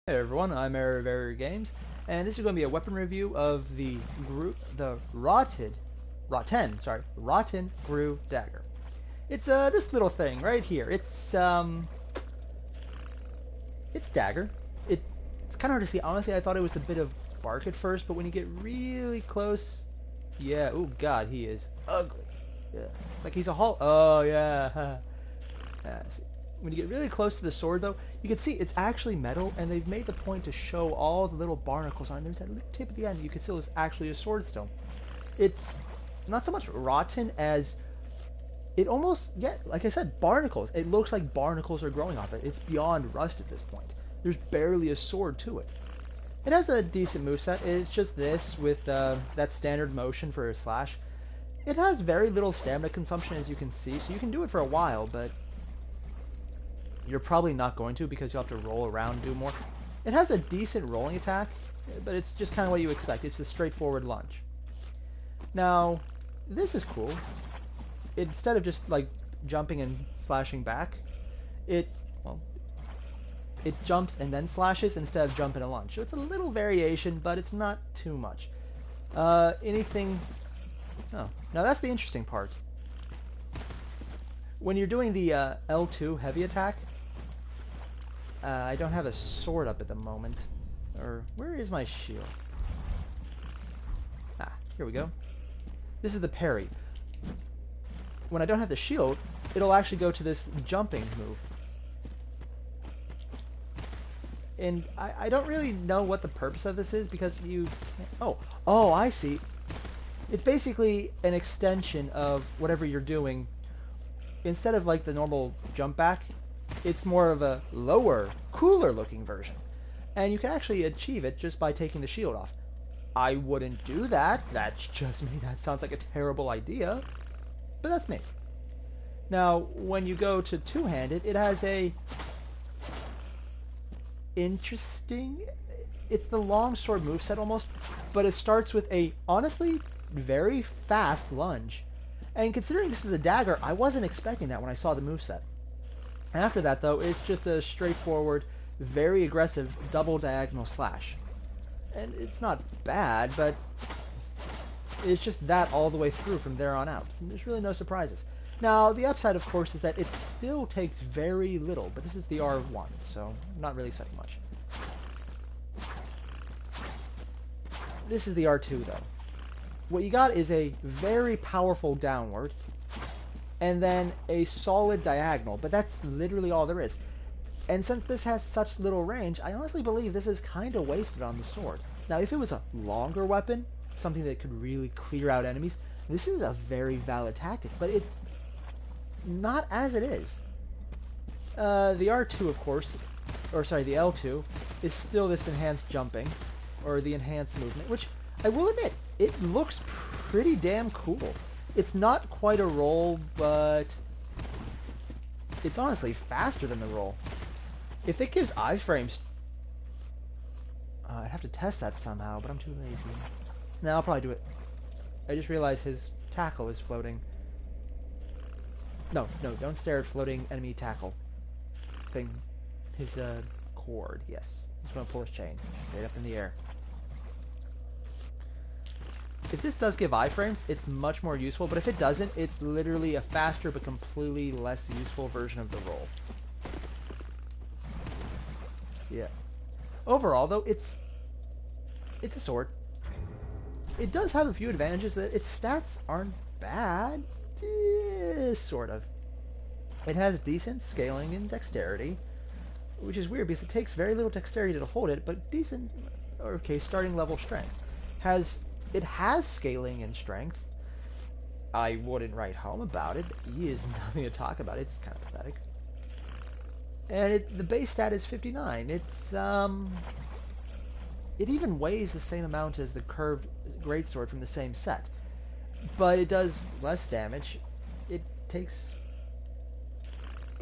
Hey everyone, I'm Very Games, and this is going to be a weapon review of Rotten Ghru Dagger. It's this little thing right here. It's dagger. It's kind of hard to see. Honestly, I thought it was a bit of bark at first, but when you get really close, yeah. Oh God, he is ugly. Yeah, it's like he's a Hulk. Oh yeah. See. When you get really close to the sword, though, you can see it's actually metal, and they've made the point to show all the little barnacles on it. There's that little tip at the end. You can see it's actually a sword still. It's not so much rotten as it almost, yeah, like I said, barnacles. It looks like barnacles are growing off it. It's beyond rust at this point. There's barely a sword to it. It has a decent moveset. It's just this with that standard motion for a slash. It has very little stamina consumption, as you can see, so you can do it for a while, but you're probably not going to because you'll have to roll around and do more. It has a decent rolling attack, but it's just kind of what you expect. It's a straightforward lunge. Now, this is cool. Instead of just like jumping and slashing back, it jumps and then slashes instead of jump and a lunge. So it's a little variation, but it's not too much. Anything... Oh, now that's the interesting part. When you're doing the L2 heavy attack, I don't have a sword up at the moment. Or, where is my shield? Ah, here we go. This is the parry. When I don't have the shield, it'll actually go to this jumping move. And I don't really know what the purpose of this is because you can't... Oh, I see. It's basically an extension of whatever you're doing. Instead of like the normal jump back, it's more of a lower, cooler looking version. And you can actually achieve it just by taking the shield off. I wouldn't do that. That's just me. That sounds like a terrible idea. But that's me. Now, when you go to two-handed, it has a interesting... It's the long sword moveset almost, but it starts with a, honestly, very fast lunge. And considering this is a dagger, I wasn't expecting that when I saw the moveset. After that, though, it's just a straightforward, very aggressive double diagonal slash. And it's not bad, but it's just that all the way through from there on out. And there's really no surprises. Now, the upside, of course, is that it still takes very little, but this is the R1, so I'm not really expecting much. This is the R2, though. What you got is a very powerful downward, and then a solid diagonal, but that's literally all there is. And since this has such little range, I honestly believe this is kind of wasted on the sword. Now, if it was a longer weapon, something that could really clear out enemies, this is a very valid tactic, but not as it is. The R2, of course, or sorry, the L2, is still this enhanced jumping, or the enhanced movement, which I will admit, it looks pretty damn cool. It's not quite a roll, but it's honestly faster than the roll. If it gives iframes, I'd have to test that somehow, but I'm too lazy. No, I'll probably do it. I just realized his tackle is floating. No, don't stare at floating enemy tackle thing. His cord, yes. He's going to pull his chain straight up in the air. If this does give iframes, it's much more useful, but if it doesn't, it's literally a faster but completely less useful version of the roll. Yeah. Overall, though, it's a sword. It does have a few advantages. That its stats aren't bad, sort of. It has decent scaling and dexterity, which is weird because it takes very little dexterity to hold it, but decent, okay, starting level strength. It has scaling and strength. I wouldn't write home about it. He is nothing to talk about. It's kind of pathetic. And the base stat is 59. It even weighs the same amount as the curved greatsword from the same set, but it does less damage. It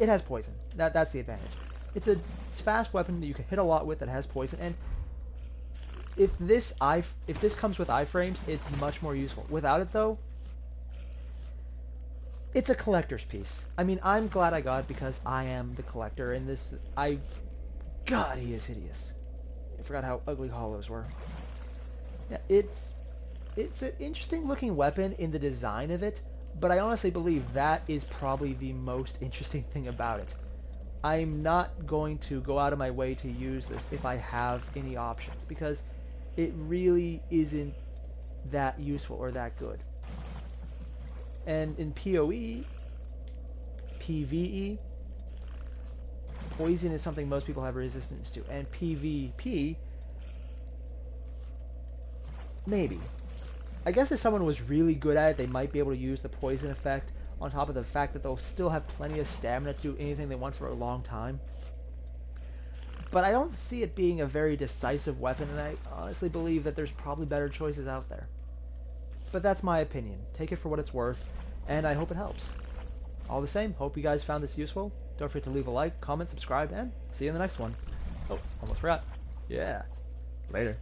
has poison. That's the advantage. It's a fast weapon that you can hit a lot with that has poison, and if this comes with iframes, it's much more useful. Without it, though, it's a collector's piece. I mean, I'm glad I got it because I am the collector, and God, he is hideous. forgot how ugly hollows were. Yeah, it's an interesting looking weapon in the design of it, but I honestly believe that is probably the most interesting thing about it. I'm not going to go out of my way to use this if I have any options, because it really isn't that useful or that good. And in PoE, PvE, poison is something most people have resistance to, and PvP, maybe. I guess if someone was really good at it, they might be able to use the poison effect on top of the fact that they'll still have plenty of stamina to do anything they want for a long time. But I don't see it being a very decisive weapon, and I honestly believe that there's probably better choices out there. But that's my opinion. Take it for what it's worth, and I hope it helps. All the same, hope you guys found this useful. Don't forget to leave a like, comment, subscribe, and see you in the next one. Oh, almost forgot. Yeah. Later.